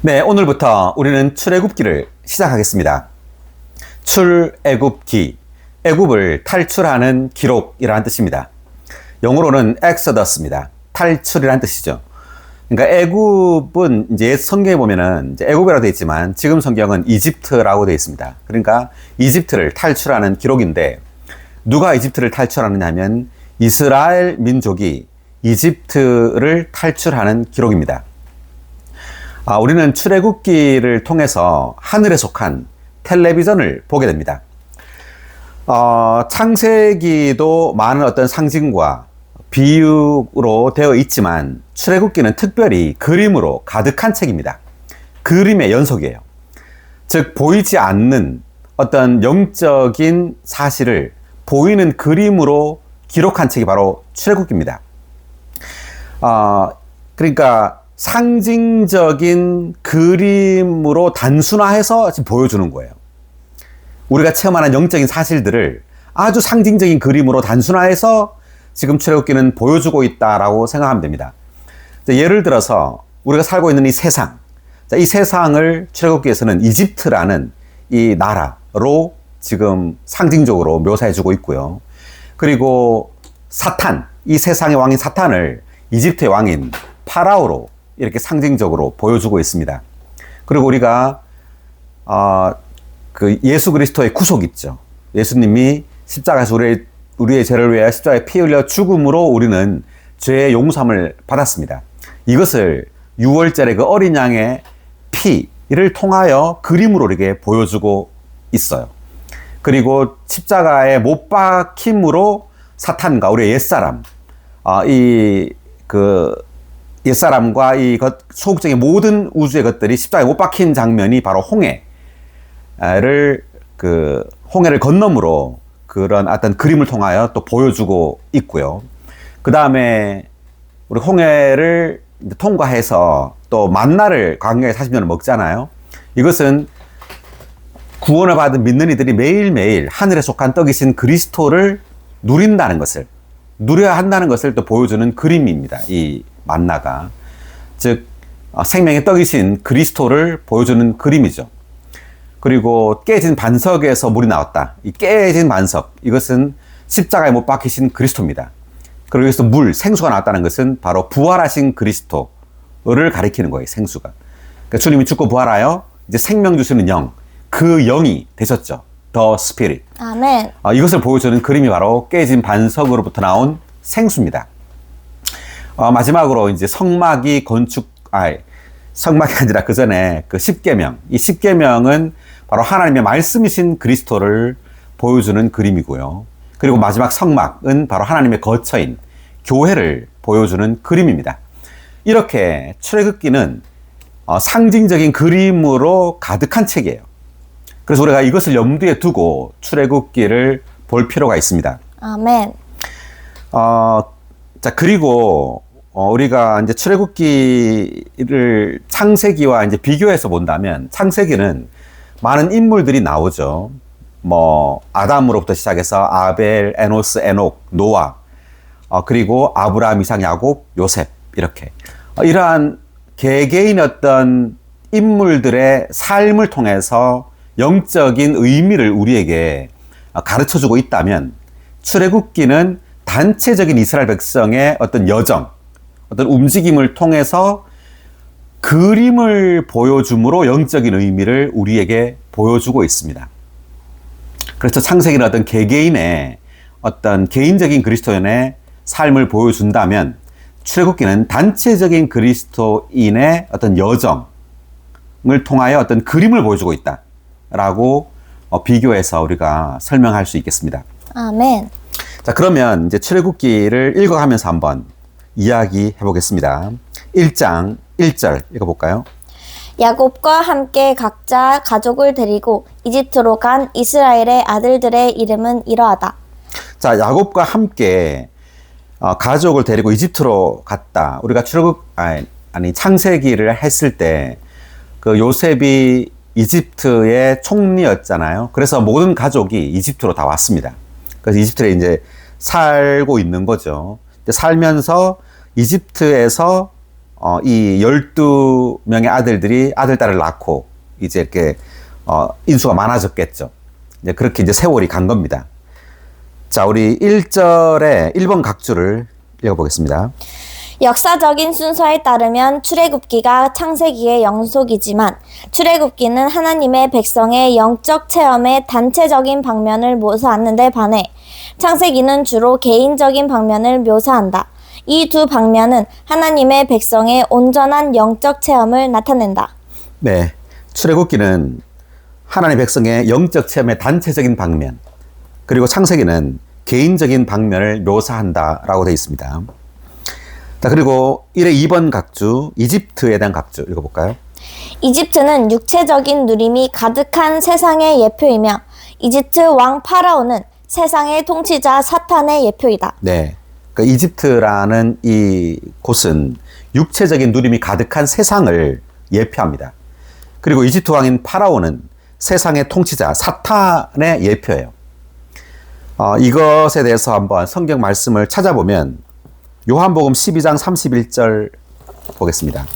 네, 오늘부터 우리는 출애굽기를 시작하겠습니다. 출애굽기, 애굽을 탈출하는 기록이라는 뜻입니다. 영어로는 Exodus입니다. 탈출이라는 뜻이죠. 그러니까 애굽은 이제 옛 성경에 보면은 이제 애굽이라고 되어 있지만 지금 성경은 이집트라고 되어 있습니다. 그러니까 이집트를 탈출하는 기록인데 누가 이집트를 탈출하느냐 하면 이스라엘 민족이 이집트를 탈출하는 기록입니다. 우리는 출애굽기를 통해서 하늘에 속한 텔레비전을 보게 됩니다. 창세기도 많은 어떤 상징과 비유로 되어 있지만 출애굽기는 특별히 그림으로 가득한 책입니다. 그림의 연속이에요. 즉 보이지 않는 어떤 영적인 사실을 보이는 그림으로 기록한 책이 바로 출애굽기입니다. 그러니까 상징적인 그림으로 단순화해서 지금 보여주는 거예요. 우리가 체험하는 영적인 사실들을 아주 상징적인 그림으로 단순화해서 지금 출애굽기는 보여주고 있다라고 생각하면 됩니다. 예를 들어서 우리가 살고 있는 이 세상, 이 세상을 출애굽기에서는 이집트라는 이 나라로 지금 상징적으로 묘사해주고 있고요. 그리고 사탄, 이 세상의 왕인 사탄을 이집트의 왕인 파라오로 이렇게 상징적으로 보여주고 있습니다. 그리고 우리가 그 예수 그리스도의 구속 있죠. 예수님이 십자가에서 우리의 죄를 위하여 십자가에 피 흘려 죽음으로 우리는 죄의 용서함을 받았습니다. 이것을 6월절의 그 어린 양의 피를 통하여 그림으로 이렇게 보여주고 있어요. 그리고 십자가에 못 박힘으로 사탄과 우리의 옛사람, 옛사람과 이 소극적인 모든 우주의 것들이 십자가에 못 박힌 장면이 바로 홍해를 건너므로 그런 어떤 그림을 통하여 또 보여주고 있고요. 그 다음에 우리 홍해를 통과해서 또 만나를 광야에 40년을 먹잖아요. 이것은 구원을 받은 믿는 이들이 매일매일 하늘에 속한 떡이신 그리스도를 누린다는 것을, 누려야 한다는 것을 또 보여주는 그림입니다. 이 만나가. 즉 생명의 떡이신 그리스도를 보여주는 그림이죠. 그리고 깨진 반석에서 물이 나왔다. 이 깨진 반석, 이것은 십자가에 못 박히신 그리스도입니다. 그리고 여기서 생수가 나왔다는 것은 바로 부활하신 그리스도를 가리키는 거예요. 생수가. 그러니까 주님이 죽고 부활하여 이제 생명 주시는 영, 그 영이 되셨죠. The Spirit. 아멘. 이것을 보여주는 그림이 바로 깨진 반석으로부터 나온 생수입니다. 마지막으로 이제 성막이 아니라 그 전에 그 십계명. 이 십계명은 바로 하나님의 말씀이신 그리스도를 보여주는 그림이고요. 그리고 마지막 성막은 바로 하나님의 거처인 교회를 보여주는 그림입니다. 이렇게 출애굽기는 상징적인 그림으로 가득한 책이에요. 그래서 우리가 이것을 염두에 두고 출애굽기를 볼 필요가 있습니다. 아멘. 그리고 우리가 이제 출애굽기를 창세기와 이제 비교해서 본다면 창세기는 많은 인물들이 나오죠. 아담으로부터 시작해서 아벨, 에노스, 에녹, 노아, 그리고 아브라함, 이삭, 야곱, 요셉, 이렇게 이러한 개개인의 어떤 인물들의 삶을 통해서 영적인 의미를 우리에게 가르쳐주고 있다면 출애굽기는 단체적인 이스라엘 백성의 어떤 여정, 어떤 움직임을 통해서 그림을 보여줌으로 영적인 의미를 우리에게 보여주고 있습니다. 그래서 창세기는 어떤 개개인의 어떤 개인적인 그리스도인의 삶을 보여준다면 출애굽기는 단체적인 그리스도인의 어떤 여정을 통하여 어떤 그림을 보여주고 있다라고 비교해서 우리가 설명할 수 있겠습니다. 아멘. 자, 그러면 이제 출애굽기를 읽어가면서 한번 이야기해 보겠습니다. 1장 1절 읽어볼까요? 야곱과 함께 각자 가족을 데리고 이집트로 간 이스라엘의 아들들의 이름은 이러하다. 자, 야곱과 함께 가족을 데리고 이집트로 갔다. 우리가 창세기를 했을 때 그 요셉이 이집트의 총리였잖아요. 그래서 모든 가족이 이집트로 다 왔습니다. 그래서 이집트에 이제 살고 있는 거죠. 살면서 이집트에서 이 12명의 아들들이 아들, 딸을 낳고 이제 이렇게 인수가 많아졌겠죠. 이제 그렇게 이제 세월이 간 겁니다. 자, 우리 1절에 1번 각주를 읽어보겠습니다. 역사적인 순서에 따르면 출애굽기가 창세기의 영속이지만 출애굽기는 하나님의 백성의 영적 체험의 단체적인 방면을 묘사하는 데 반해 창세기는 주로 개인적인 방면을 묘사한다. 이 두 방면은 하나님의 백성의 온전한 영적 체험을 나타낸다. 네, 출애굽기는 하나님의 백성의 영적 체험의 단체적인 방면, 그리고 창세기는 개인적인 방면을 묘사한다라고 되어 있습니다. 자, 그리고 1의 2번 각주, 이집트에 대한 각주 읽어볼까요? 이집트는 육체적인 누림이 가득한 세상의 예표이며 이집트 왕 파라오는 세상의 통치자 사탄의 예표이다. 네, 그 이집트라는 이 곳은 육체적인 누림이 가득한 세상을 예표합니다. 그리고 이집트 왕인 파라오는 세상의 통치자 사탄의 예표예요. 이것에 대해서 한번 성경 말씀을 찾아보면 요한복음 12장 31절 보겠습니다.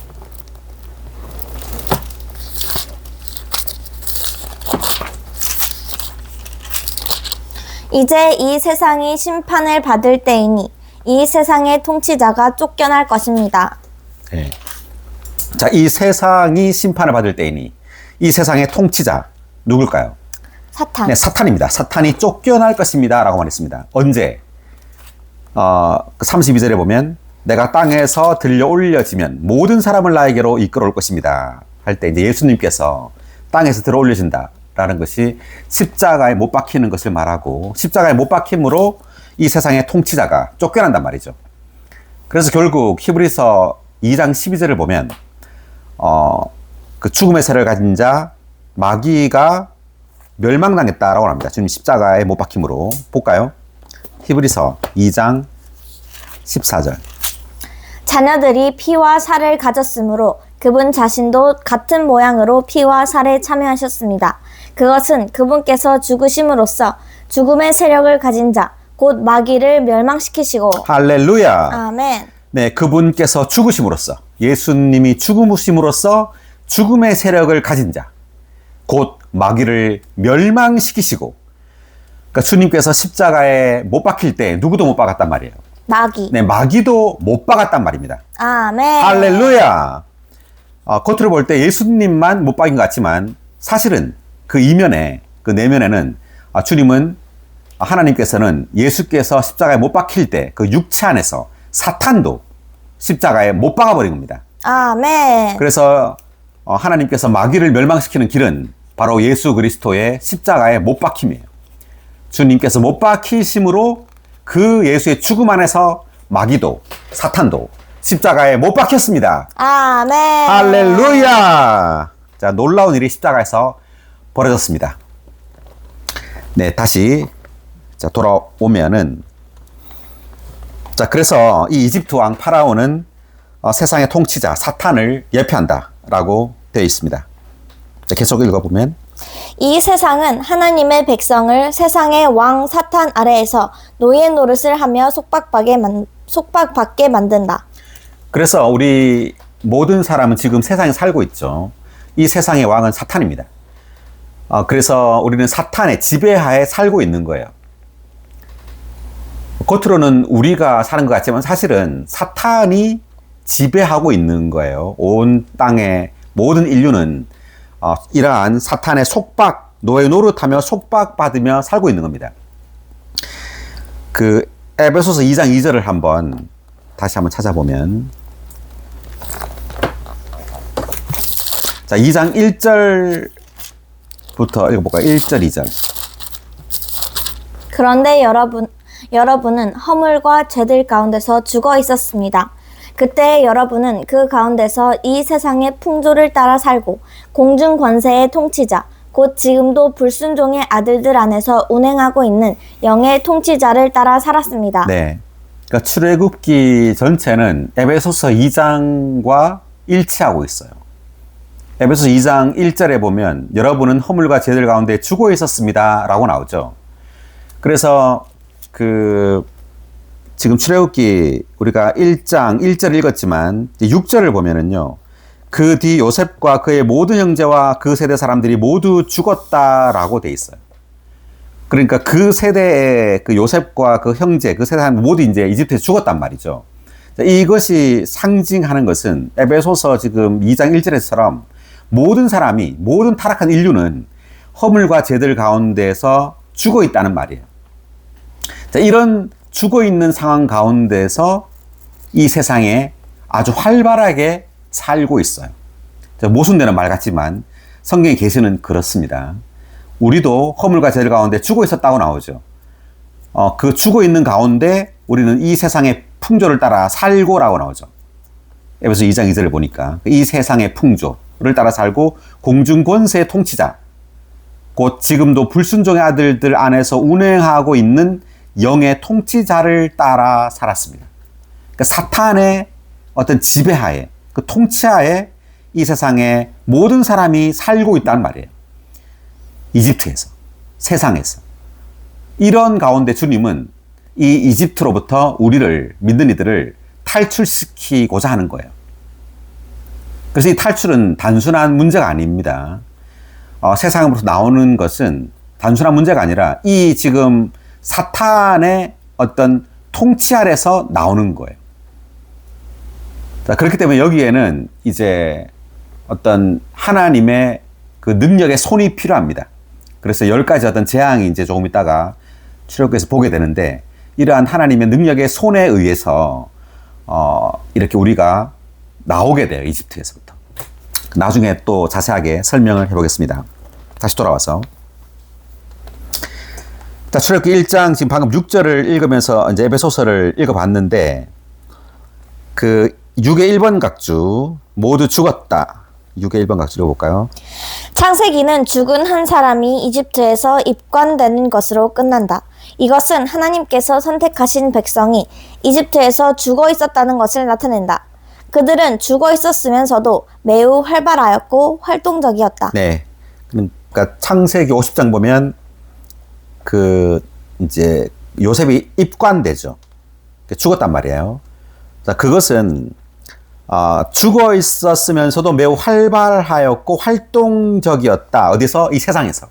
이제 이 세상이 심판을 받을 때이니 이 세상의 통치자가 쫓겨날 것입니다. 네. 자, 이 세상이 심판을 받을 때이니 이 세상의 통치자 누굴까요? 사탄. 네, 사탄입니다. 사탄이 쫓겨날 것입니다 라고 말했습니다. 언제? 32절에 보면 내가 땅에서 들려 올려지면 모든 사람을 나에게로 이끌어올 것입니다 할 때 이제 예수님께서 땅에서 들어 올려진다 라는 것이 십자가에 못 박히는 것을 말하고 십자가에 못 박힘으로 이 세상의 통치자가 쫓겨난단 말이죠. 그래서 결국 히브리서 2장 12절을 보면 그 죽음의 세를 가진 자 마귀가 멸망당했다라고 합니다. 주님 십자가에 못 박힘으로. 볼까요? 히브리서 2장 14절. 자녀들이 피와 살을 가졌으므로 그분 자신도 같은 모양으로 피와 살에 참여하셨습니다. 그것은 그분께서 죽으심으로써 죽음의 세력을 가진 자, 곧 마귀를 멸망시키시고. 할렐루야. 아멘. 네, 그분께서 죽으심으로써, 예수님이 죽으심으로써 죽음의 세력을 가진 자, 곧 마귀를 멸망시키시고. 그러니까 주님께서 십자가에 못 박힐 때 누구도 못 박았단 말이에요. 마귀. 네, 마귀도 못 박았단 말입니다. 아멘. 할렐루야. 겉으로 볼 때 예수님만 못 박인 것 같지만 사실은 그 이면에, 그 내면에는 주님은, 하나님께서는 예수께서 십자가에 못 박힐 때 그 육체 안에서 사탄도 십자가에 못 박아버린 겁니다. 아멘. 그래서 하나님께서 마귀를 멸망시키는 길은 바로 예수 그리스도의 십자가에 못 박힘이에요. 주님께서 못 박히심으로 그 예수의 죽음 안에서 마귀도 사탄도 십자가에 못 박혔습니다. 아멘. 할렐루야. 자, 놀라운 일이 십자가에서 벌어졌습니다. 네, 다시 자 돌아오면은, 자, 그래서 이 이집트 왕 파라오는 세상의 통치자 사탄을 예표한다라고 되어 있습니다. 자, 계속 읽어보면 이 세상은 하나님의 백성을 세상의 왕 사탄 아래에서 노예 노릇을 하며 속박받게 만든다. 그래서 우리 모든 사람은 지금 세상에 살고 있죠. 이 세상의 왕은 사탄입니다. 그래서 우리는 사탄의 지배하에 살고 있는 거예요. 겉으로는 우리가 사는 것 같지만 사실은 사탄이 지배하고 있는 거예요. 온 땅의 모든 인류는 이러한 사탄의 속박, 노예 노릇하며 속박받으며 살고 있는 겁니다. 그 에베소서 2장 2절을 다시 한번 찾아보면, 자, 2장 1절부터 읽어볼까요? 1절, 2절. 그런데 여러분은 허물과 죄들 가운데서 죽어 있었습니다. 그때 여러분은 그 가운데서 이 세상의 풍조를 따라 살고 공중 권세의 통치자, 곧 지금도 불순종의 아들들 안에서 운행하고 있는 영의 통치자를 따라 살았습니다. 네. 그러니까 출애굽기 전체는 에베소서 2장과 일치하고 있어요. 에베소서 2장 1절에 보면 여러분은 허물과 죄들 가운데 죽어 있었습니다 라고 나오죠. 그래서 지금 출애굽기 우리가 1장 1절 읽었지만 6절을 보면은요. 그 뒤 요셉과 그의 모든 형제와 그 세대 사람들이 모두 죽었다라고 돼 있어요. 그러니까 그 세대의 그 요셉과 그 형제, 그 세대 사람들 모두 이제 이집트에서 죽었단 말이죠. 이것이 상징하는 것은 에베소서 지금 2장 1절에서처럼 모든 사람이, 모든 타락한 인류는 허물과 죄들 가운데서 죽어 있다는 말이에요. 자, 이런 죽어 있는 상황 가운데서 이 세상에 아주 활발하게 살고 있어요. 모순되는 말 같지만 성경의 계시는 그렇습니다. 우리도 허물과 죄들 가운데 죽어 있었다고 나오죠. 그 죽어 있는 가운데 우리는 이 세상의 풍조를 따라 살고라고 나오죠. 에베소 2장 2절을 보니까 이 세상의 풍조를 따라 살고 공중 권세의 통치자, 곧 지금도 불순종의 아들들 안에서 운행하고 있는 영의 통치자를 따라 살았습니다. 그러니까 사탄의 어떤 지배하에, 그 통치하에 이 세상에 모든 사람이 살고 있다는 말이에요. 이집트에서, 세상에서. 이런 가운데 주님은 이 이집트로부터 우리를, 믿는 이들을 탈출시키고자 하는 거예요. 그래서 이 탈출은 단순한 문제가 아닙니다. 세상으로부터 나오는 것은 단순한 문제가 아니라 이 지금 사탄의 어떤 통치 아래서 나오는 거예요. 자, 그렇기 때문에 여기에는 이제 어떤 하나님의 그 능력의 손이 필요합니다. 그래서 10가지 어떤 재앙이 이제 조금 있다가 출애굽기에서 보게 되는데, 이러한 하나님의 능력의 손에 의해서 이렇게 우리가 나오게 돼요. 이집트에서부터. 나중에 또 자세하게 설명을 해보겠습니다. 다시 돌아와서. 자, 출애굽기 1장 지금 방금 6절을 읽으면서 이제 에베소서를 읽어봤는데, 그 6의 1번 각주 모두 죽었다. 6의 1번 각주 읽어볼까요? 창세기는 죽은 한 사람이 이집트에서 입관되는 것으로 끝난다. 이것은 하나님께서 선택하신 백성이 이집트에서 죽어 있었다는 것을 나타낸다. 그들은 죽어 있었으면서도 매우 활발하였고 활동적이었다. 네. 그러니까 창세기 50장 보면 그 이제 요셉이 입관되죠. 죽었단 말이에요. 자, 그것은 죽어 있었으면서도 매우 활발하였고 활동적이었다. 어디서? 이 세상에서.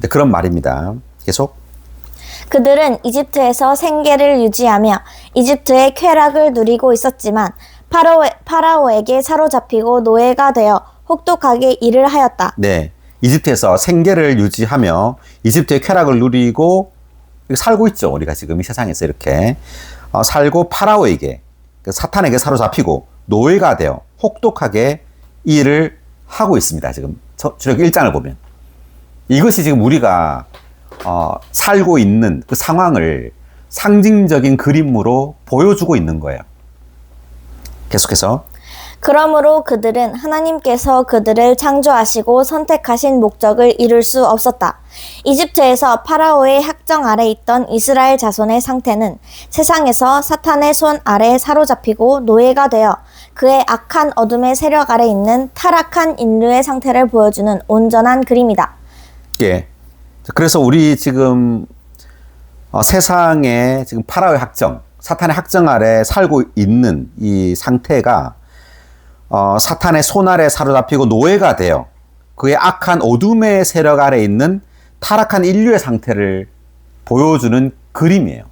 그런 말입니다. 계속. 그들은 이집트에서 생계를 유지하며 이집트의 쾌락을 누리고 있었지만 파라오에게 사로잡히고 노예가 되어 혹독하게 일을 하였다. 네. 이집트에서 생계를 유지하며 이집트의 쾌락을 누리고 살고 있죠. 우리가 지금 이 세상에서 이렇게 살고 파라오에게, 사탄에게 사로잡히고 노예가 되어 혹독하게 일을 하고 있습니다. 지금 출애굽기 1장을 보면. 이것이 지금 우리가 살고 있는 그 상황을 상징적인 그림으로 보여주고 있는 거예요. 계속해서. 그러므로 그들은 하나님께서 그들을 창조하시고 선택하신 목적을 이룰 수 없었다. 이집트에서 파라오의 학정 아래 있던 이스라엘 자손의 상태는 세상에서 사탄의 손 아래 사로잡히고 노예가 되어 그의 악한 어둠의 세력 아래 있는 타락한 인류의 상태를 보여주는 온전한 그림이다. 예. 그래서 우리 지금 세상에 지금 파라오의 학정, 사탄의 학정 아래 살고 있는 이 상태가 사탄의 손 아래 사로잡히고 노예가 되어 그의 악한 어둠의 세력 아래 있는 타락한 인류의 상태를 보여주는 그림이에요.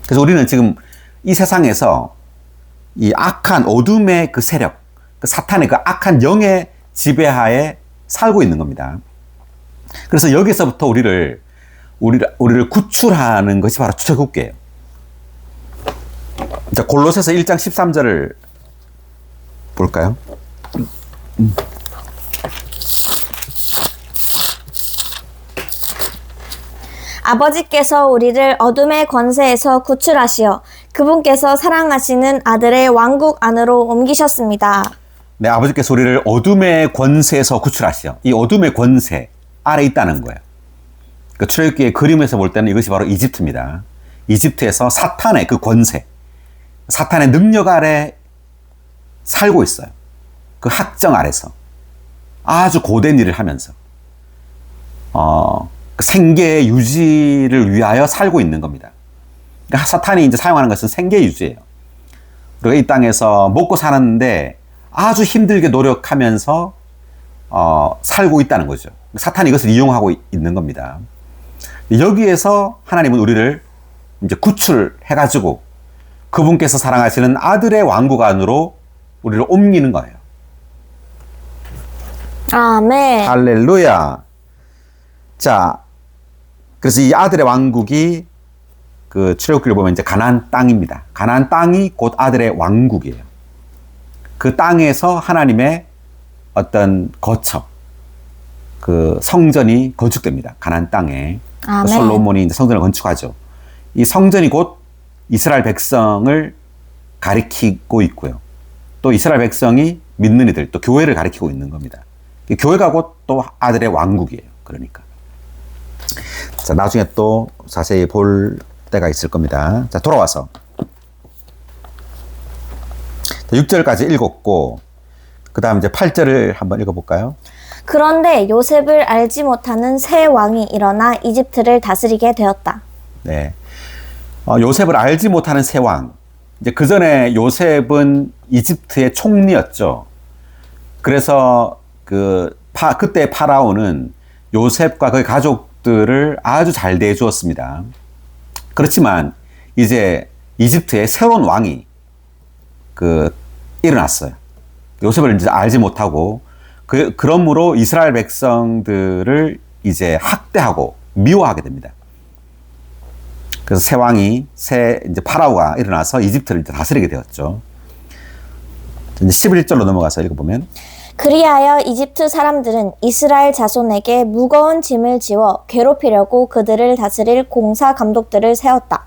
그래서 우리는 지금 이 세상에서 이 악한 어둠의 그 세력, 그 사탄의 그 악한 영의 지배하에 살고 있는 겁니다. 그래서 여기서부터 우리를 구출하는 것이 바로 출애굽기예요. 자, 골로새서 1장 13절을 볼까요? 아버지께서 우리를 어둠의 권세에서 구출하시어 그분께서 사랑하시는 아들의 왕국 안으로 옮기셨습니다. 네, 아버지께서 우리를 어둠의 권세에서 구출하시어 이 어둠의 권세 아래 있다는 거예요. 그 출애굽기의 그림에서 볼 때는 이것이 바로 이집트입니다. 이집트에서 사탄의 그 권세, 사탄의 능력 아래 살고 있어요. 그 학정 아래서 아주 고된 일을 하면서 그 생계 유지를 위하여 살고 있는 겁니다. 그러니까 사탄이 이제 사용하는 것은 생계 유지예요. 우리가 이 땅에서 먹고 사는데 아주 힘들게 노력하면서 살고 있다는 거죠. 사탄이 이것을 이용하고 있는 겁니다. 여기에서 하나님은 우리를 이제 구출해가지고 그분께서 사랑하시는 아들의 왕국 안으로 우리를 옮기는 거예요. 아멘. 할렐루야. 자, 그래서 이 아들의 왕국이 그 출애굽기를 보면 이제 가나안 땅입니다. 가나안 땅이 곧 아들의 왕국이에요. 그 땅에서 하나님의 어떤 거처, 그 성전이 건축됩니다. 가나안 땅에. 아멘. 솔로몬이 이제 성전을 건축하죠. 이 성전이 곧 이스라엘 백성을 가리키고 있고요. 또 이스라엘 백성이 믿는 이들, 또 교회를 가리키고 있는 겁니다. 교회가 곧 또 아들의 왕국이에요. 그러니까. 자, 나중에 또 자세히 볼 때가 있을 겁니다. 자, 돌아와서 6절까지 읽었고, 그 다음 이제 8절을 한번 읽어볼까요? 그런데 요셉을 알지 못하는 새 왕이 일어나 이집트를 다스리게 되었다. 네. 요셉을 알지 못하는 새 왕. 이제 그 전에 요셉은 이집트의 총리였죠. 그래서 그때 파라오는 요셉과 그의 가족들을 아주 잘 대해주었습니다. 그렇지만 이제 이집트의 새로운 왕이 일어났어요. 요셉을 이제 알지 못하고 그러므로 이스라엘 백성들을 이제 학대하고 미워하게 됩니다. 그래서 새 왕이 이제 파라오가 일어나서 이집트를 이제 다스리게 되었죠. 이제 11절로 넘어가서 읽어보면, 그리하여 이집트 사람들은 이스라엘 자손에게 무거운 짐을 지워 괴롭히려고 그들을 다스릴 공사 감독들을 세웠다.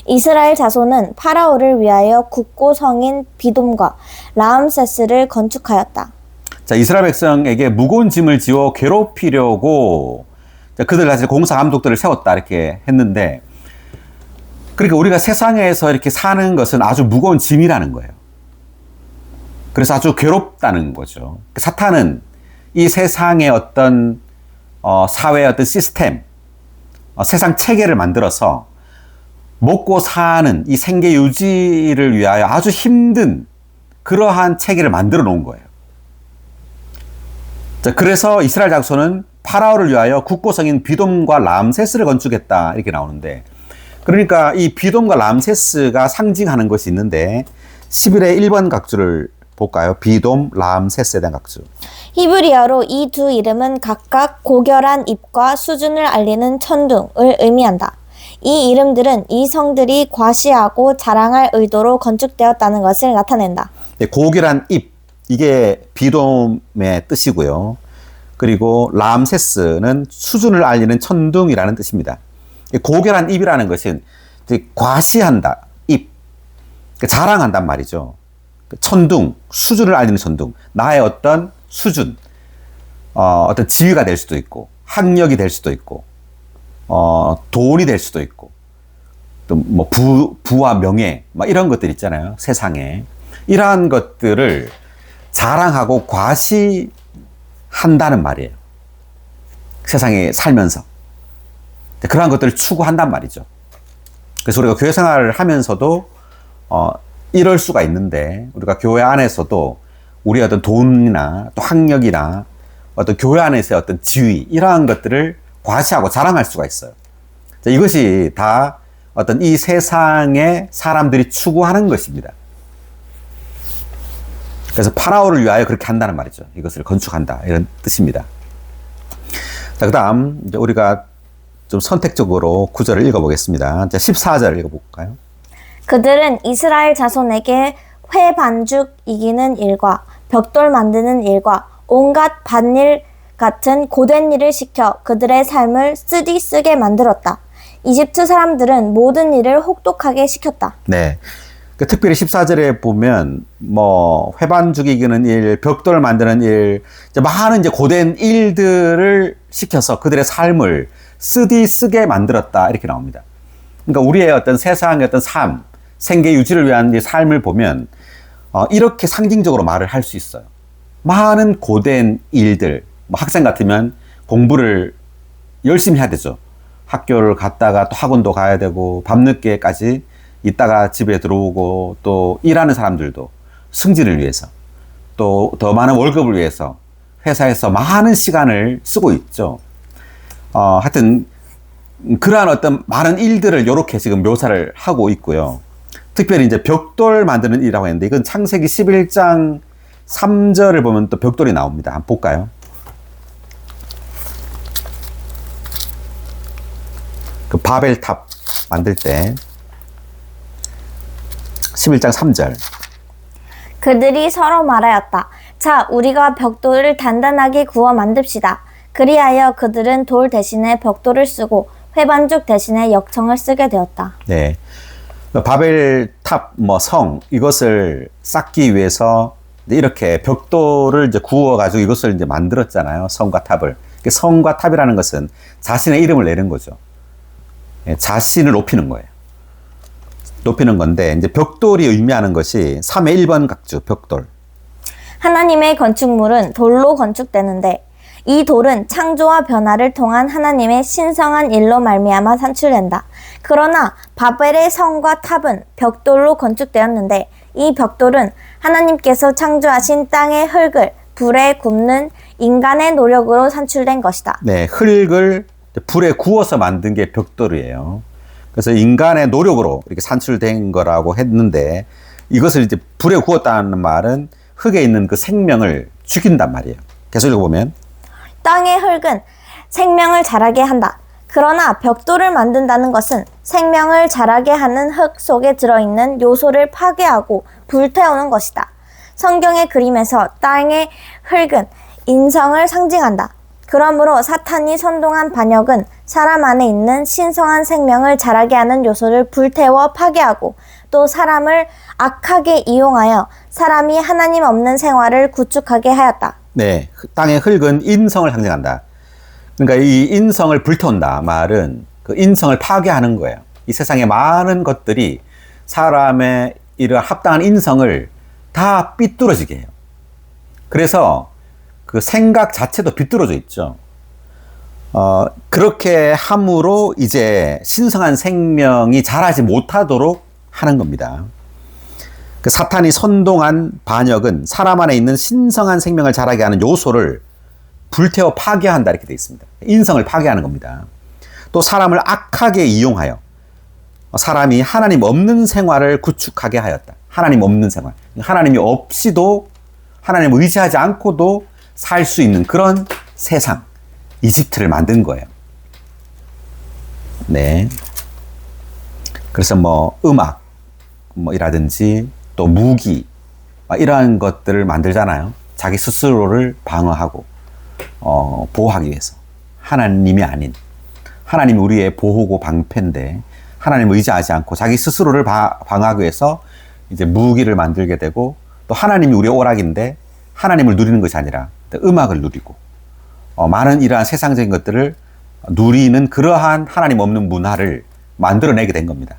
이스라엘 자손은 파라오를 위하여 굳고 성인 비돔과 라암세스를 건축하였다. 자, 이스라엘 백성에게 무거운 짐을 지워 괴롭히려고 그들 다스릴 공사 감독들을 세웠다 이렇게 했는데, 그러니까 우리가 세상에서 이렇게 사는 것은 아주 무거운 짐이라는 거예요. 그래서 아주 괴롭다는 거죠. 사탄은 이 세상의 어떤 사회의 어떤 시스템, 세상 체계를 만들어서 먹고 사는 이 생계 유지를 위하여 아주 힘든 그러한 체계를 만들어 놓은 거예요. 자, 그래서 이스라엘 자손은 파라오를 위하여 국고성인 비돔과 람세스를 건축했다 이렇게 나오는데, 그러니까 이 비돔과 람세스가 상징하는 것이 있는데 11의 1번 각주를 볼까요? 비돔, 람세스에 대한 각주. 히브리어로 이 두 이름은 각각 고결한 입과 수준을 알리는 천둥을 의미한다. 이 이름들은 이 성들이 과시하고 자랑할 의도로 건축되었다는 것을 나타낸다. 네, 고결한 입, 이게 비돔의 뜻이고요. 그리고 람세스는 수준을 알리는 천둥이라는 뜻입니다. 고결한 입이라는 것은 과시한다, 입, 자랑한단 말이죠. 천둥, 수준을 알리는 천둥, 나의 어떤 수준, 어떤 지위가 될 수도 있고, 학력이 될 수도 있고, 돈이 될 수도 있고, 또 뭐 부와 명예, 막 이런 것들 있잖아요, 세상에. 이러한 것들을 자랑하고 과시한다는 말이에요. 세상에 살면서. 그러한 것들을 추구한단 말이죠. 그래서 우리가 교회 생활을 하면서도, 이럴 수가 있는데, 우리가 교회 안에서도 우리의 어떤 돈이나 또 학력이나 어떤 교회 안에서의 어떤 지위, 이러한 것들을 과시하고 자랑할 수가 있어요. 자, 이것이 다 어떤 이 세상의 사람들이 추구하는 것입니다. 그래서 파라오를 위하여 그렇게 한다는 말이죠. 이것을 건축한다, 이런 뜻입니다. 자, 그 다음, 이제 우리가 좀 선택적으로 구절을 읽어보겠습니다. 자, 14절 읽어볼까요? 그들은 이스라엘 자손에게 회 반죽 이기는 일과 벽돌 만드는 일과 온갖 밭일 같은 고된 일을 시켜 그들의 삶을 쓰게 만들었다. 이집트 사람들은 모든 일을 혹독하게 시켰다. 네. 특별히 14절에 보면 회 반죽 이기는 일, 벽돌 만드는 일, 많은 이제 고된 일들을 시켜서 그들의 삶을 쓰게 만들었다 이렇게 나옵니다. 그러니까 우리의 어떤 세상의 어떤 삶, 생계 유지를 위한 이 삶을 보면 이렇게 상징적으로 말을 할 수 있어요. 많은 고된 일들, 학생 같으면 공부를 열심히 해야 되죠. 학교를 갔다가 또 학원도 가야 되고 밤늦게까지 있다가 집에 들어오고 또 일하는 사람들도 승진을 위해서 또 더 많은 월급을 위해서 회사에서 많은 시간을 쓰고 있죠. 하여튼 그러한 어떤 많은 일들을 이렇게 지금 묘사를 하고 있고요. 특별히 이제 벽돌 만드는 일이라고 했는데 이건 창세기 11장 3절을 보면 또 벽돌이 나옵니다. 한번 볼까요? 그 바벨탑 만들 때 11장 3절. 그들이 서로 말하였다. 자, 우리가 벽돌을 단단하게 구워 만듭시다. 그리하여 그들은 돌 대신에 벽돌을 쓰고 회반죽 대신에 역청을 쓰게 되었다. 네. 바벨탑, 성, 이것을 쌓기 위해서 이렇게 벽돌을 이제 구워가지고 이것을 이제 만들었잖아요. 성과 탑을. 성과 탑이라는 것은 자신의 이름을 내는 거죠. 자신을 높이는 거예요. 높이는 건데, 이제 벽돌이 의미하는 것이 3의 1번 각주, 벽돌. 하나님의 건축물은 돌로 건축되는데 이 돌은 창조와 변화를 통한 하나님의 신성한 일로 말미암아 산출된다. 그러나 바벨의 성과 탑은 벽돌로 건축되었는데 이 벽돌은 하나님께서 창조하신 땅의 흙을 불에 굽는 인간의 노력으로 산출된 것이다. 네, 흙을 불에 구워서 만든 게 벽돌이에요. 그래서 인간의 노력으로 이렇게 산출된 거라고 했는데 이것을 이제 불에 구웠다는 말은 흙에 있는 그 생명을 죽인단 말이에요. 계속 읽어보면 땅의 흙은 생명을 자라게 한다. 그러나 벽돌을 만든다는 것은 생명을 자라게 하는 흙 속에 들어있는 요소를 파괴하고 불태우는 것이다. 성경의 그림에서 땅의 흙은 인성을 상징한다. 그러므로 사탄이 선동한 반역은 사람 안에 있는 신성한 생명을 자라게 하는 요소를 불태워 파괴하고 또 사람을 악하게 이용하여 사람이 하나님 없는 생활을 구축하게 하였다. 네, 땅의 흙은 인성을 상징한다. 그러니까 이 인성을 불태운다 말은 그 인성을 파괴하는 거예요. 이 세상의 많은 것들이 사람의 이런 합당한 인성을 다 삐뚤어지게 해요. 그래서 그 생각 자체도 비뚤어져 있죠. 그렇게 함으로 이제 신성한 생명이 자라지 못하도록 하는 겁니다. 그 사탄이 선동한 반역은 사람 안에 있는 신성한 생명을 자라게 하는 요소를 불태워 파괴한다 이렇게 되어 있습니다. 인성을 파괴하는 겁니다. 또 사람을 악하게 이용하여 사람이 하나님 없는 생활을 구축하게 하였다. 하나님 없는 생활. 하나님이 없이도 하나님을 의지하지 않고도 살 수 있는 그런 세상, 이집트를 만든 거예요. 네. 그래서 음악, 이라든지 또 무기, 이러한 것들을 만들잖아요. 자기 스스로를 방어하고, 보호하기 위해서. 하나님이 아닌, 하나님이 우리의 보호고 방패인데, 하나님을 의지하지 않고 자기 스스로를 방어하기 위해서 이제 무기를 만들게 되고, 또 하나님이 우리의 오락인데, 하나님을 누리는 것이 아니라, 음악을 누리고, 많은 이러한 세상적인 것들을 누리는 그러한 하나님 없는 문화를 만들어내게 된 겁니다.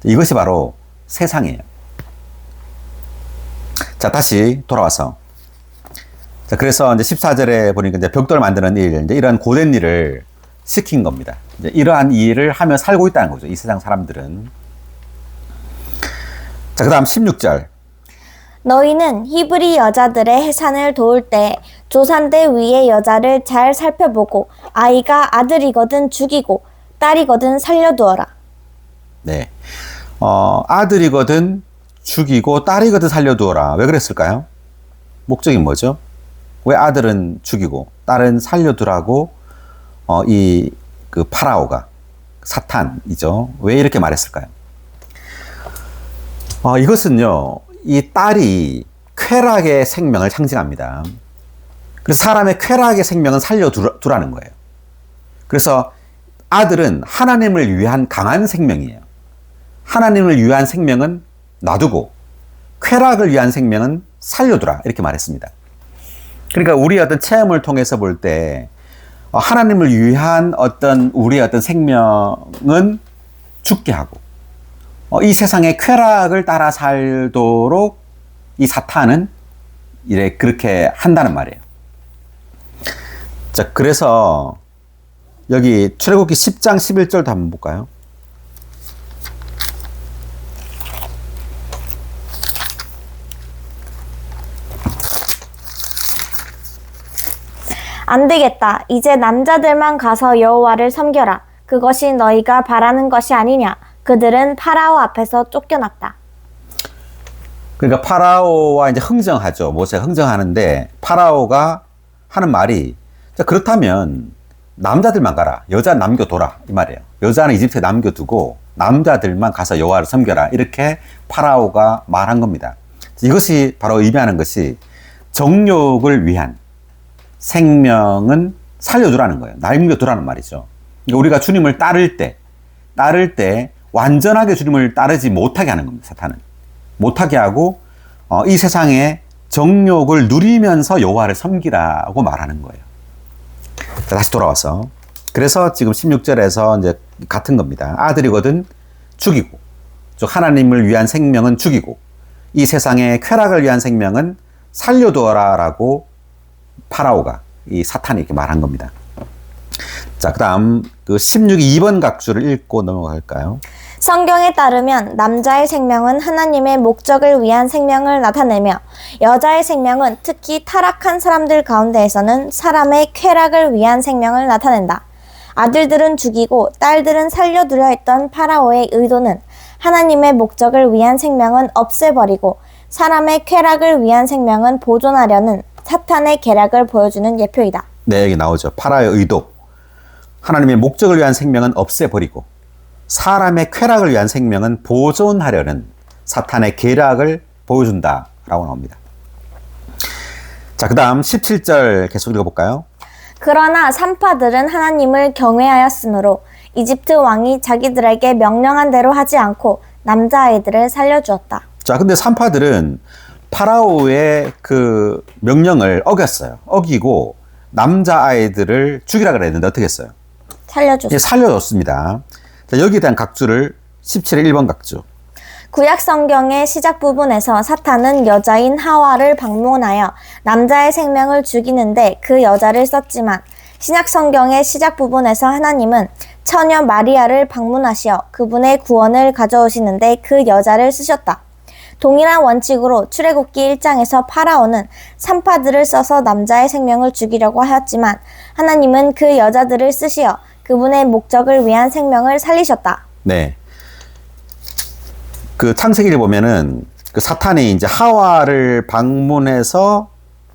이것이 바로 세상이에요. 자, 다시 돌아와서. 자, 그래서 이제 14절에 보니까 이제 벽돌 만드는 일, 이제 이런 고된 일을 시킨 겁니다. 이제 이러한 일을 하며 살고 있다는 거죠. 이 세상 사람들은. 자, 그 다음 16절. 너희는 히브리 여자들의 해산을 도울 때 조산대 위의 여자를 잘 살펴보고 아이가 아들이거든 죽이고 딸이거든 살려두어라. 네. 아들이거든 죽이고 딸이거든 살려두어라. 왜 그랬을까요? 목적이 뭐죠? 왜 아들은 죽이고 딸은 살려두라고 그 파라오가 사탄이죠. 왜 이렇게 말했을까요? 이것은요. 이 딸이 쾌락의 생명을 상징합니다. 그래서 사람의 쾌락의 생명은 살려두라는 거예요. 그래서 아들은 하나님을 위한 강한 생명이에요. 하나님을 위한 생명은 놔두고 쾌락을 위한 생명은 살려두라 이렇게 말했습니다. 그러니까 우리의 어떤 체험을 통해서 볼 때 하나님을 위한 우리의 어떤 생명은 죽게 하고 이 세상의 쾌락을 따라 살도록 이 사탄은 그렇게 한다는 말이에요. 자, 그래서 여기 출애굽기 10장 11절도 한번 볼까요? 안 되겠다. 이제 남자들만 가서 여호와를 섬겨라. 그것이 너희가 바라는 것이 아니냐. 그들은 파라오 앞에서 쫓겨났다. 그러니까 파라오와 이제 흥정하죠. 모세가 흥정하는데 파라오가 하는 말이 자, 그렇다면 남자들만 가라. 여자 남겨둬라. 이 말이에요. 여자는 이집트에 남겨두고 남자들만 가서 여호와를 섬겨라. 이렇게 파라오가 말한 겁니다. 이것이 바로 의미하는 것이 정욕을 위한 생명은 살려두라는 거예요. 남겨두라는 말이죠. 그러니까 우리가 주님을 따를 때 완전하게 주님을 따르지 못하게 하는 겁니다. 사탄은. 못하게 하고 이 세상의 정욕을 누리면서 여호와를 섬기라고 말하는 거예요. 자, 다시 돌아와서 그래서 지금 16절에서 이제 같은 겁니다. 아들이거든 죽이고 즉 하나님을 위한 생명은 죽이고 이 세상의 쾌락을 위한 생명은 살려두어라라고 파라오가 이 사탄이 이렇게 말한 겁니다. 자, 그다음 그 16번 각주를 읽고 넘어갈까요? 성경에 따르면 남자의 생명은 하나님의 목적을 위한 생명을 나타내며 여자의 생명은 특히 타락한 사람들 가운데에서는 사람의 쾌락을 위한 생명을 나타낸다. 아들들은 죽이고 딸들은 살려두려 했던 파라오의 의도는 하나님의 목적을 위한 생명은 없애버리고 사람의 쾌락을 위한 생명은 보존하려는 사탄의 계략을 보여주는 예표이다. 네, 여기 나오죠. 파라오의 의도. 하나님의 목적을 위한 생명은 없애버리고 사람의 쾌락을 위한 생명은 보존하려는 사탄의 계략을 보여준다라고 나옵니다. 자, 그 다음 17절 계속 읽어볼까요? 그러나 산파들은 하나님을 경외하였으므로 이집트 왕이 자기들에게 명령한 대로 하지 않고 남자아이들을 살려주었다. 자, 근데 산파들은 파라오의 그 명령을 어겼어요. 어기고 남자아이들을 죽이라 그랬는데 어떻게 했어요? 살려줬다. 예, 살려줬습니다. 자, 여기에 대한 각주를 17의 1번 각주. 구약 성경의 시작 부분에서 사탄은 여자인 하와를 방문하여 남자의 생명을 죽이는데 그 여자를 썼지만 신약 성경의 시작 부분에서 하나님은 처녀 마리아를 방문하시어 그분의 구원을 가져오시는데 그 여자를 쓰셨다. 동일한 원칙으로 출애굽기 1장에서 파라오는 산파들을 써서 남자의 생명을 죽이려고 하였지만 하나님은 그 여자들을 쓰시어 그분의 목적을 위한 생명을 살리셨다. 네. 그 창세기를 보면은 그 사탄이 이제 하와를 방문해서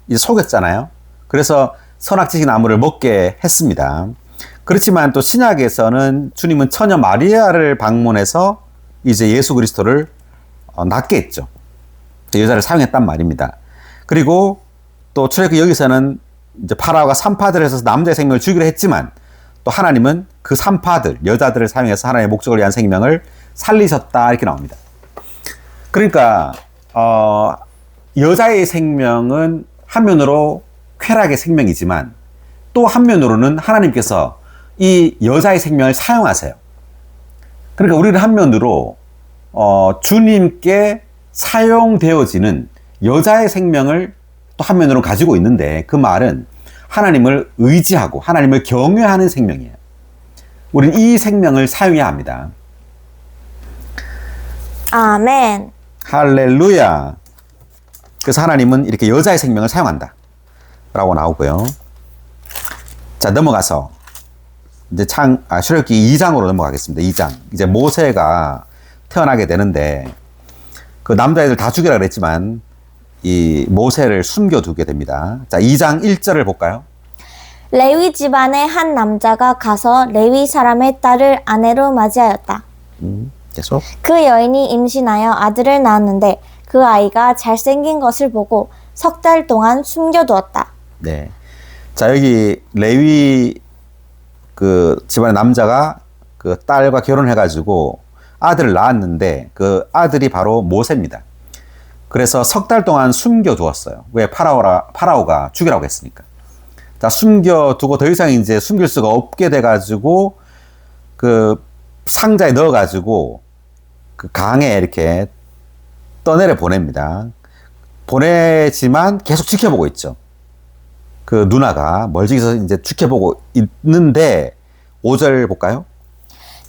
이제 속였잖아요. 그래서 선악지식 나무를 먹게 했습니다. 그렇지만 또 신약에서는 주님은 처녀 마리아를 방문해서 이제 예수 그리스도를 낳게 했죠. 여자를 사용했단 말입니다. 그리고 또 출애굽기 여기서는 이제 파라오가 산파들을 해서 남자의 생명을 죽이려 했지만 또 하나님은 그 산파들, 여자들을 사용해서 하나님의 목적을 위한 생명을 살리셨다 이렇게 나옵니다. 그러니까 여자의 생명은 한면으로 쾌락의 생명이지만 또 한면으로는 하나님께서 이 여자의 생명을 사용하세요. 그러니까 우리는 한면으로 주님께 사용되어지는 여자의 생명을 또 한면으로 가지고 있는데 그 말은 하나님을 의지하고 하나님을 경외하는 생명이에요. 우리는 이 생명을 사용해야 합니다. 아멘. 할렐루야. 그래서 하나님은 이렇게 여자의 생명을 사용한다 라고 나오고요. 자, 넘어가서 이제 출애굽기 2장으로 넘어가겠습니다. 2장. 이제 모세가 태어나게 되는데 그 남자애들 다 죽이라 그랬지만 이 모세를 숨겨두게 됩니다. 자, 2장 1절을 볼까요? 레위 집안의 한 남자가 가서 레위 사람의 딸을 아내로 맞이하였다. 계속. 그 여인이 임신하여 아들을 낳았는데 그 아이가 잘생긴 것을 보고 석 달 동안 숨겨두었다. 네. 자, 여기 레위 그 집안의 남자가 그 딸과 결혼해가지고 아들을 낳았는데 그 아들이 바로 모세입니다. 그래서 석 달 동안 숨겨두었어요. 왜? 파라오가 죽이라고 했으니까. 자, 숨겨두고 더 이상 이제 숨길 수가 없게 돼가지고 그 상자에 넣어가지고 그 강에 이렇게 떠내려 보냅니다. 보내지만 계속 지켜보고 있죠. 그 누나가 멀찍이서 이제 지켜보고 있는데 5절 볼까요?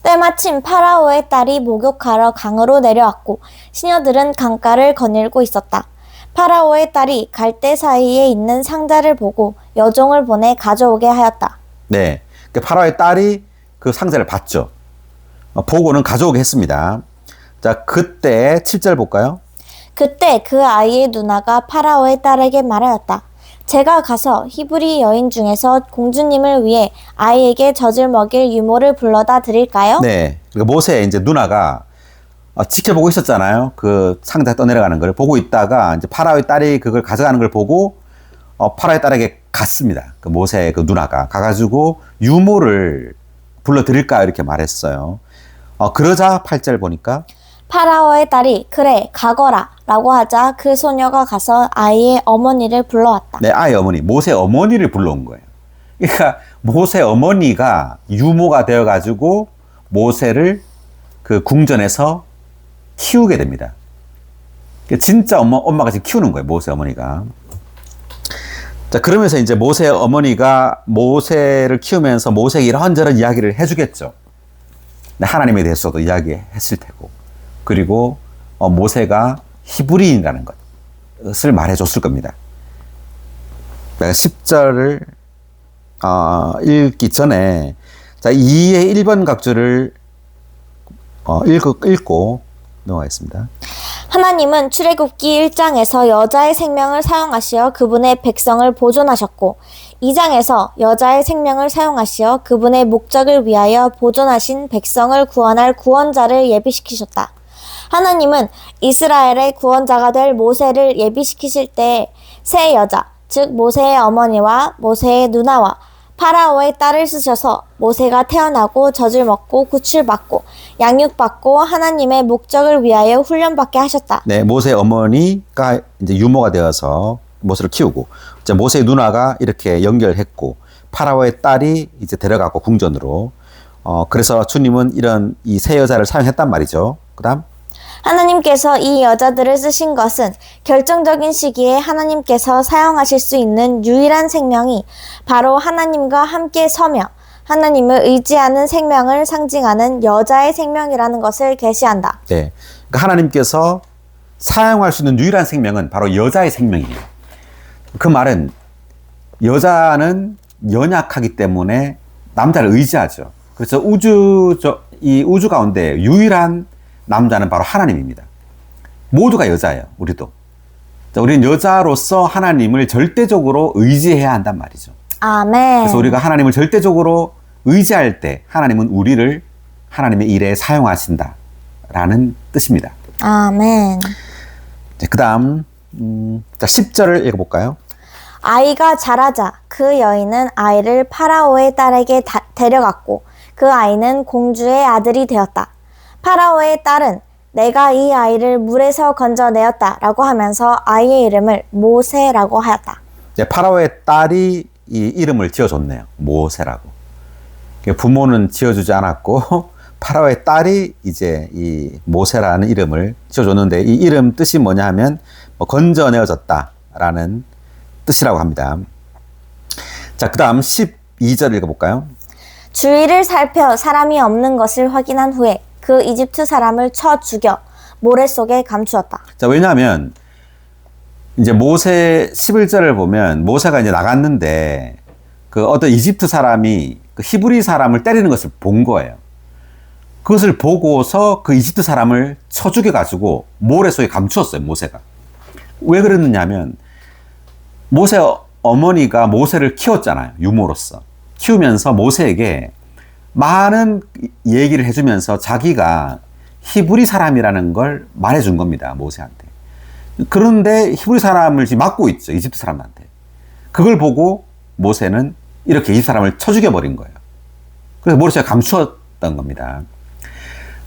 때마침 파라오의 딸이 목욕하러 강으로 내려왔고 시녀들은 강가를 거닐고 있었다. 파라오의 딸이 갈대 사이에 있는 상자를 보고 여종을 보내 가져오게 하였다. 네. 그 파라오의 딸이 그 상자를 봤죠. 보고는 가져오게 했습니다. 자, 그때 7절 볼까요? 그때 그 아이의 누나가 파라오의 딸에게 말하였다. 제가 가서 히브리 여인 중에서 공주님을 위해 아이에게 젖을 먹일 유모를 불러다 드릴까요? 네. 그러니까 모세의 이제 누나가 지켜보고 있었잖아요. 그 상자 떠내려가는 걸 보고 있다가 이제 파라오의 딸이 그걸 가져가는 걸 보고 파라오의 딸에게 갔습니다. 그 모세의 그 누나가 가가지고 유모를 불러드릴까 이렇게 말했어요. 그러자 8절 보니까 파라오의 딸이 그래 가거라 라고 하자 그 소녀가 가서 아이의 어머니를 불러왔다. 네, 아이 어머니, 모세 어머니를 불러온 거예요. 그러니까 모세 어머니가 유모가 되어가지고 모세를 그 궁전에서 키우게 됩니다. 진짜 엄마가 지금 키우는 거예요, 모세 어머니가. 자, 그러면서 이제 모세 어머니가 모세를 키우면서 모세에게 이런저런 이야기를 해주겠죠. 하나님에 대해서도 이야기했을 테고. 그리고 모세가 히브리인이라는 것을 말해줬을 겁니다. 내가 10절을 읽기 전에 자 2의 1번 각주를 읽고 넘어가겠습니다. 하나님은 출애굽기 1장에서 여자의 생명을 사용하시어 그분의 백성을 보존하셨고 2장에서 여자의 생명을 사용하시어 그분의 목적을 위하여 보존하신 백성을 구원할 구원자를 예비시키셨다. 하나님은 이스라엘의 구원자가 될 모세를 예비시키실 때 세 여자, 즉 모세의 어머니와 모세의 누나와 파라오의 딸을 쓰셔서 모세가 태어나고 젖을 먹고 구출받고 양육받고 하나님의 목적을 위하여 훈련받게 하셨다. 네, 모세 어머니가 이제 유모가 되어서 모세를 키우고, 이제 모세의 누나가 이렇게 연결했고, 파라오의 딸이 이제 데려가고 궁전으로. 그래서 주님은 이런 이 세 여자를 사용했단 말이죠. 그다음. 하나님께서 이 여자들을 쓰신 것은 결정적인 시기에 하나님께서 사용하실 수 있는 유일한 생명이 바로 하나님과 함께 서며 하나님을 의지하는 생명을 상징하는 여자의 생명이라는 것을 계시한다. 네. 그러니까 하나님께서 사용할 수 있는 유일한 생명은 바로 여자의 생명이에요. 그 말은 여자는 연약하기 때문에 남자를 의지하죠. 그래서 이 우주 가운데 유일한 남자는 바로 하나님입니다. 모두가 여자예요. 우리도. 우리는 여자로서 하나님을 절대적으로 의지해야 한단 말이죠. 아멘. 그래서 우리가 하나님을 절대적으로 의지할 때 하나님은 우리를 하나님의 일에 사용하신다라는 뜻입니다. 아멘. 그 다음 10절을 읽어볼까요? 아이가 자라자 그 여인은 아이를 파라오의 딸에게 데려갔고 그 아이는 공주의 아들이 되었다. 파라오의 딸은 내가 이 아이를 물에서 건져내었다 라고 하면서 아이의 이름을 모세라고 하였다. 파라오의 딸이 이 이름을 지어줬네요. 모세라고. 부모는 지어주지 않았고 파라오의 딸이 이제 이 모세라는 이름을 지어줬는데 이 이름 뜻이 뭐냐 하면 건져내어졌다라는 뜻이라고 합니다. 자, 그 다음 12절 읽어볼까요? 주위를 살펴 사람이 없는 것을 확인한 후에 그 이집트 사람을 쳐 죽여 모래 속에 감추었다. 자, 왜냐하면 이제 모세 11절을 보면 모세가 이제 나갔는데 그 어떤 이집트 사람이 그 히브리 사람을 때리는 것을 본 거예요. 그것을 보고서 그 이집트 사람을 쳐 죽여가지고 모래 속에 감추었어요, 모세가. 왜 그랬느냐 하면 모세 어머니가 모세를 키웠잖아요, 유모로서. 키우면서 모세에게 많은 얘기를 해주면서 자기가 히브리 사람이라는 걸 말해준 겁니다, 모세한테. 그런데 히브리 사람을 지금 막고 있죠, 이집트 사람한테. 그걸 보고 모세는 이렇게 이 사람을 쳐 죽여버린 거예요. 그래서 모세가 감추었던 겁니다.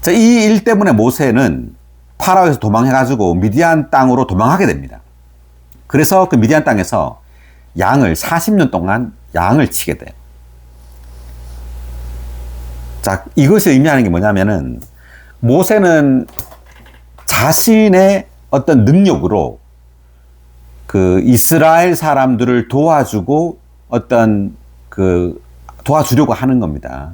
자, 이 일 때문에 모세는 파라오에서 도망해가지고 미디안 땅으로 도망하게 됩니다. 그래서 그 미디안 땅에서 40년 동안 양을 치게 돼요. 자, 이것이 의미하는 게 뭐냐면은 모세는 자신의 어떤 능력으로 그 이스라엘 사람들을 도와주고 도와주려고 하는 겁니다.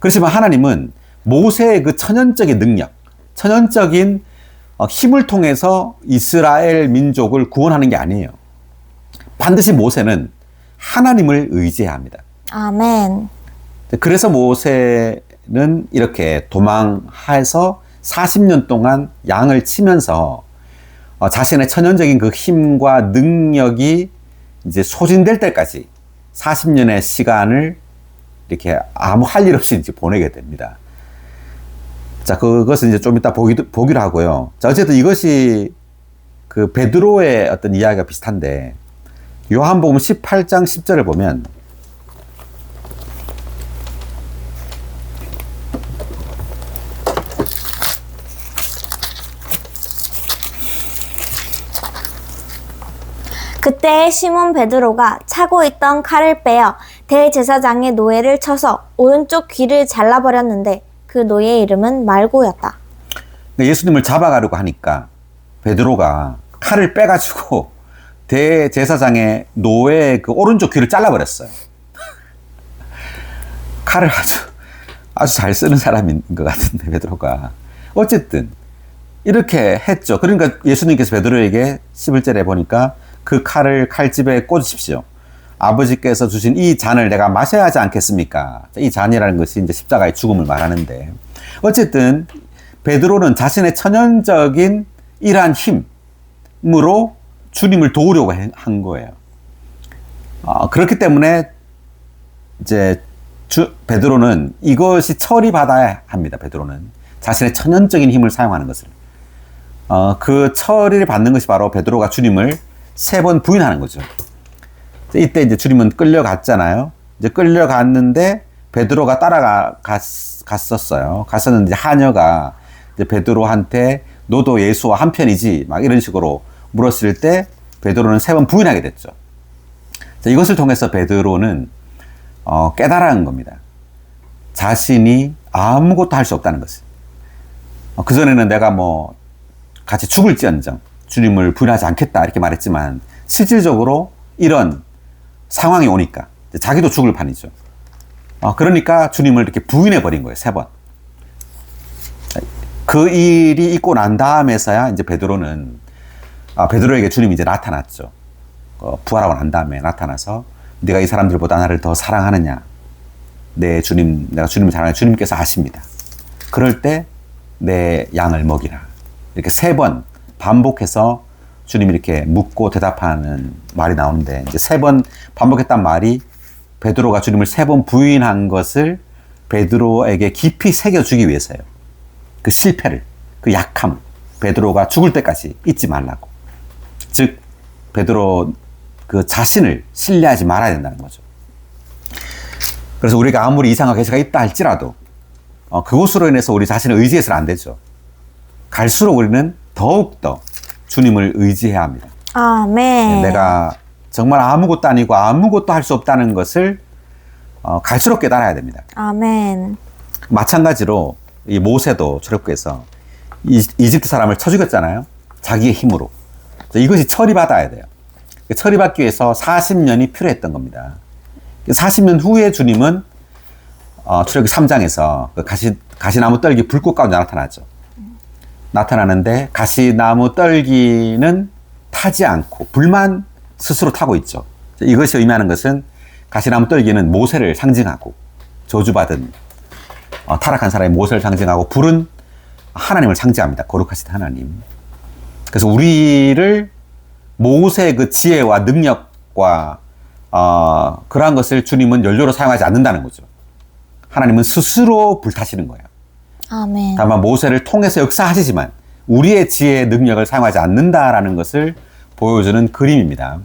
그렇지만 하나님은 모세의 그 천연적인 능력, 천연적인 힘을 통해서 이스라엘 민족을 구원하는 게 아니에요. 반드시 모세는 하나님을 의지해야 합니다. 아멘. 그래서 모세는 이렇게 도망해서 40년 동안 양을 치면서 자신의 천연적인 그 힘과 능력이 이제 소진될 때까지 40년의 시간을 이렇게 아무 할 일 없이 이제 보내게 됩니다. 자, 그것은 이제 좀 이따 보기로 하고요. 자, 어쨌든 이것이 그 베드로의 어떤 이야기가 비슷한데, 요한복음 18장 10절을 보면, 그때 시몬 베드로가 차고 있던 칼을 빼어 대제사장의 노예를 쳐서 오른쪽 귀를 잘라버렸는데 그 노예의 이름은 말고였다. 예수님을 잡아가려고 하니까 베드로가 칼을 빼가지고 대제사장의 노예의 그 오른쪽 귀를 잘라버렸어요. 칼을 아주 잘 쓰는 사람인 것 같은데, 베드로가. 어쨌든 이렇게 했죠. 그러니까 예수님께서 베드로에게 11절에 보니까 그 칼을 칼집에 꽂으십시오. 아버지께서 주신 이 잔을 내가 마셔야 하지 않겠습니까? 이 잔이라는 것이 이제 십자가의 죽음을 말하는데, 어쨌든 베드로는 자신의 천연적인 이러한 힘으로 주님을 도우려고 한 거예요. 그렇기 때문에 이제 베드로는 이것이 처리받아야 합니다. 베드로는 자신의 천연적인 힘을 사용하는 것을. 그 처리를 받는 것이 바로 베드로가 주님을 3번 부인하는 거죠. 이때 이제 주님은 끌려갔잖아요. 이제 끌려갔는데 베드로가 갔었어요. 갔었는데 하녀가 이제 베드로한테 너도 예수와 한 편이지? 막 이런 식으로 물었을 때 베드로는 3번 부인하게 됐죠. 자, 이것을 통해서 베드로는 깨달은 겁니다. 자신이 아무것도 할 수 없다는 것을. 그전에는 내가 뭐 같이 죽을지언정 주님을 부인하지 않겠다 이렇게 말했지만, 실질적으로 이런 상황이 오니까 자기도 죽을 판이죠. 그러니까 주님을 이렇게 부인해버린 거예요. 3번. 그 일이 있고 난 다음에서야 이제 베드로에게 주님이 이제 나타났죠. 부활하고 난 다음에 나타나서 네가 이 사람들보다 나를 더 사랑하느냐? 내가 주님을 사랑하는 주님께서 아십니다. 그럴 때 내 양을 먹이라. 이렇게 3번 반복해서 주님이 이렇게 묻고 대답하는 말이 나오는데, 이제 3번 반복했단 말이 베드로가 주님을 3번 부인한 것을 베드로에게 깊이 새겨주기 위해서예요. 그 실패를, 그 약함, 베드로가 죽을 때까지 잊지 말라고. 즉, 베드로 그 자신을 신뢰하지 말아야 된다는 거죠. 그래서 우리가 아무리 이상한 계시가 있다 할지라도 그것으로 인해서 우리 자신을 의지해서는 안 되죠. 갈수록 우리는 더욱더 주님을 의지해야 합니다. 아멘. 내가 정말 아무것도 아니고 아무것도 할 수 없다는 것을 갈수록 깨달아야 됩니다. 아멘. 마찬가지로 이 모세도 출애굽기에서 이집트 사람을 쳐 죽였잖아요. 자기의 힘으로. 이것이 처리받아야 돼요. 처리받기 위해서 40년이 필요했던 겁니다. 40년 후에 주님은 출애굽기 3장에서 그 가시나무 떨기 불꽃 가운데 나타나죠. 나타나는데 가시나무 떨기는 타지 않고 불만 스스로 타고 있죠. 이것이 의미하는 것은 가시나무 떨기는 모세를 상징하고, 저주받은 타락한 사람의 모세를 상징하고, 불은 하나님을 상징합니다. 거룩하신 하나님. 그래서 우리를 모세의 그 지혜와 능력과 그러한 것을 주님은 연료로 사용하지 않는다는 거죠. 하나님은 스스로 불타시는 거예요. 아멘. 다만 모세를 통해서 역사하시지만 우리의 지혜의 능력을 사용하지 않는다라는 것을 보여주는 그림입니다.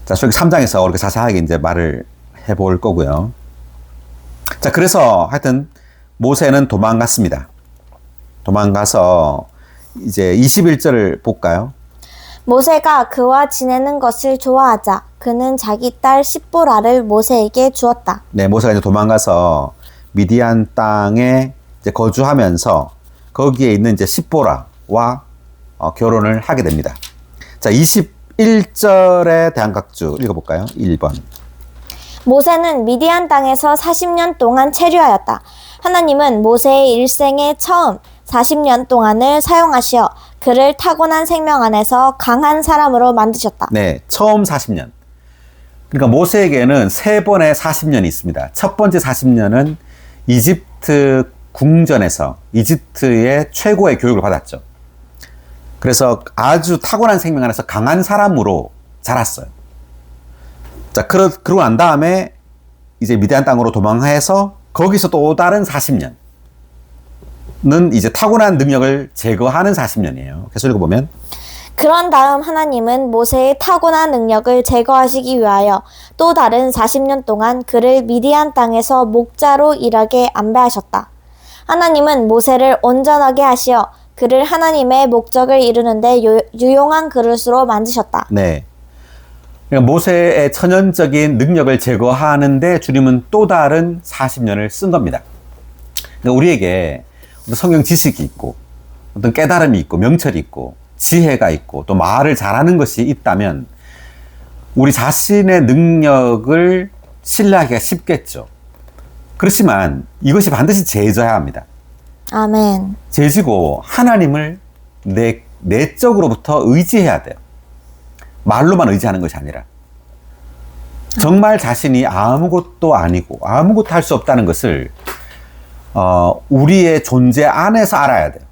자, 저기 3장에서 그렇게 자세하게 이제 말을 해볼 거고요. 자, 그래서 하여튼 모세는 도망갔습니다. 도망가서 이제 21절을 볼까요? 모세가 그와 지내는 것을 좋아하자 그는 자기 딸 십보라를 모세에게 주었다. 네, 모세가 이제 도망가서 미디안 땅에 이제 거주하면서 거기에 있는 이제 십보라와 결혼을 하게 됩니다. 자, 21절에 대한 각주 읽어볼까요? 1번. 모세는 미디안 땅에서 40년 동안 체류하였다. 하나님은 모세의 일생의 처음 40년 동안을 사용하시어 그를 타고난 생명 안에서 강한 사람으로 만드셨다. 네, 처음 40년. 그러니까 모세에게는 세 번의 40년이 있습니다. 첫 번째 40년은 이집트 궁전에서 이집트의 최고의 교육을 받았죠. 그래서 아주 타고난 생명 안에서 강한 사람으로 자랐어요. 자, 그러고 난 다음에 이제 미디안 땅으로 도망해서 거기서 또 다른 40년은 이제 타고난 능력을 제거하는 40년이에요. 계속 읽어보면 그런 다음 하나님은 모세의 타고난 능력을 제거하시기 위하여 또 다른 40년 동안 그를 미디안 땅에서 목자로 일하게 안배하셨다. 하나님은 모세를 온전하게 하시어 그를 하나님의 목적을 이루는데 유용한 그릇으로 만드셨다. 네. 그러니까 모세의 천연적인 능력을 제거하는데 주님은 또 다른 40년을 쓴 겁니다. 그러니까 우리에게 어떤 성경 지식이 있고 어떤 깨달음이 있고 명철이 있고 지혜가 있고 또 말을 잘하는 것이 있다면 우리 자신의 능력을 신뢰하기가 쉽겠죠. 그렇지만 이것이 반드시 재져야 합니다. 아멘. 재지고 하나님을 내적으로부터 의지해야 돼요. 말로만 의지하는 것이 아니라 정말 자신이 아무것도 아니고 아무것도 할 수 없다는 것을 우리의 존재 안에서 알아야 돼요.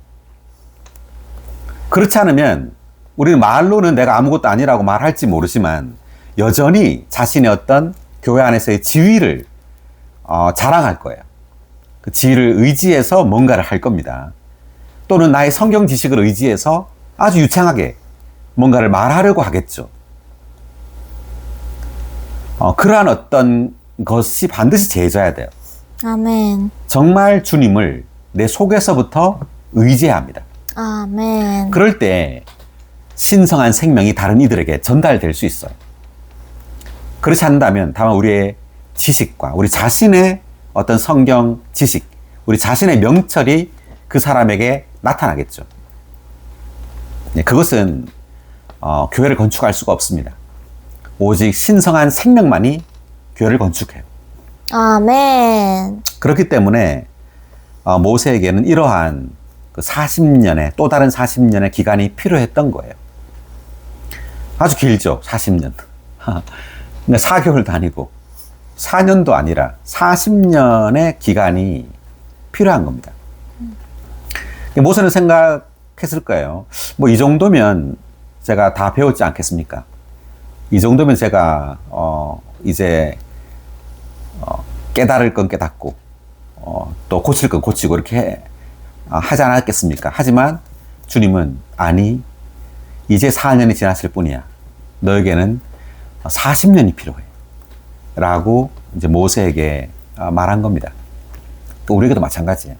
그렇지 않으면 우리는 말로는 내가 아무것도 아니라고 말할지 모르지만 여전히 자신의 어떤 교회 안에서의 지위를 자랑할 거예요. 그 지위를 의지해서 뭔가를 할 겁니다. 또는 나의 성경 지식을 의지해서 아주 유창하게 뭔가를 말하려고 하겠죠. 그러한 어떤 것이 반드시 재져야 돼요. 아멘. 정말 주님을 내 속에서부터 의지해야 합니다. 아멘. 그럴 때 신성한 생명이 다른 이들에게 전달될 수 있어요. 그렇지 않는다면 다만 우리의 지식과 우리 자신의 어떤 성경 지식, 우리 자신의 명철이 그 사람에게 나타나겠죠. 네, 그것은 교회를 건축할 수가 없습니다. 오직 신성한 생명만이 교회를 건축해요. 아멘. 그렇기 때문에 모세에게는 이러한 그 40년의 또 다른 40년의 기간이 필요했던 거예요. 아주 길죠. 40년. 근데 4개월도 아니고 4년도 아니라 40년의 기간이 필요한 겁니다. 모세는 생각했을 거예요. 뭐 이 정도면 제가 다 배웠지 않겠습니까? 이 정도면 제가 이제 깨달을 건 깨닫고 또 고칠 건 고치고 이렇게 하지 않았겠습니까? 하지만 주님은 아니 이제 4년이 지났을 뿐이야. 너에게는 40년이 필요해. 라고 이제 모세에게 말한 겁니다. 또 우리에게도 마찬가지예요.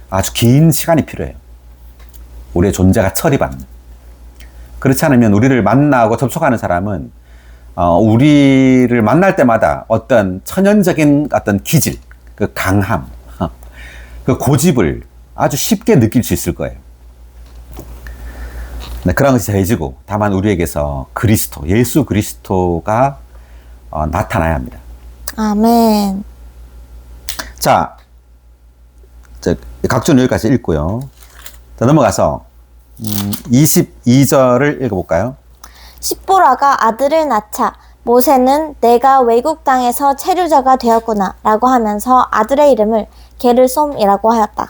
아주 긴 시간이 필요해요. 우리의 존재가 처리받는. 그렇지 않으면 우리를 만나고 접촉하는 사람은 우리를 만날 때마다 어떤 천연적인 어떤 기질, 그 강함, 그 고집을 아주 쉽게 느낄 수 있을 거예요. 네, 그런 것이 더해지고 다만 우리에게서 그리스도, 예수 그리스도가 나타나야 합니다. 아멘. 자, 각종 여기까지 읽고요. 자, 넘어가서 22절을 읽어볼까요? 십보라가 아들을 낳자 모세는 내가 외국 땅에서 체류자가 되었구나 라고 하면서 아들의 이름을 게르솜이라고 하였다.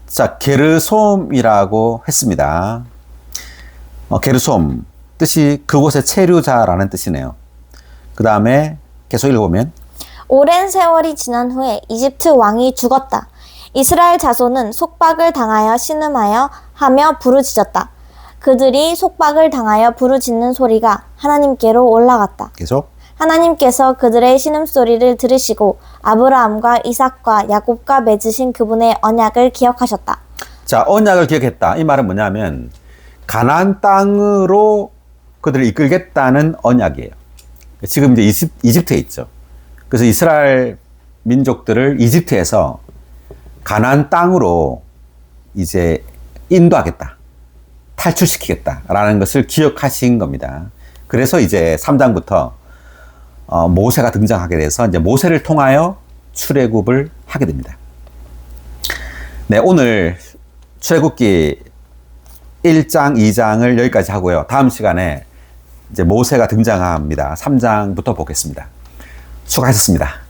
자, 게르솜이라고 했습니다. 게르솜 뜻이 그곳의 체류자라는 뜻이네요. 그 다음에 계속 읽어보면 오랜 세월이 지난 후에 이집트 왕이 죽었다. 이스라엘 자손은 속박을 당하여 신음하여 하며 부르짖었다. 그들이 속박을 당하여 부르짖는 소리가 하나님께로 올라갔다. 계속 하나님께서 그들의 신음소리를 들으시고 아브라함과 이삭과 야곱과 맺으신 그분의 언약을 기억하셨다. 자, 언약을 기억했다. 이 말은 뭐냐면 가나안 땅으로 그들을 이끌겠다는 언약이에요. 지금 이제 이집트에 있죠. 그래서 이스라엘 민족들을 이집트에서 가나안 땅으로 이제 인도하겠다. 탈출시키겠다라는 것을 기억하신 겁니다. 그래서 이제 3장부터 모세가 등장하게 돼서 이제 모세를 통하여 출애굽을 하게 됩니다. 네, 오늘 출애굽기 1장, 2장을 여기까지 하고요. 다음 시간에 이제 모세가 등장합니다. 3장부터 보겠습니다. 수고하셨습니다.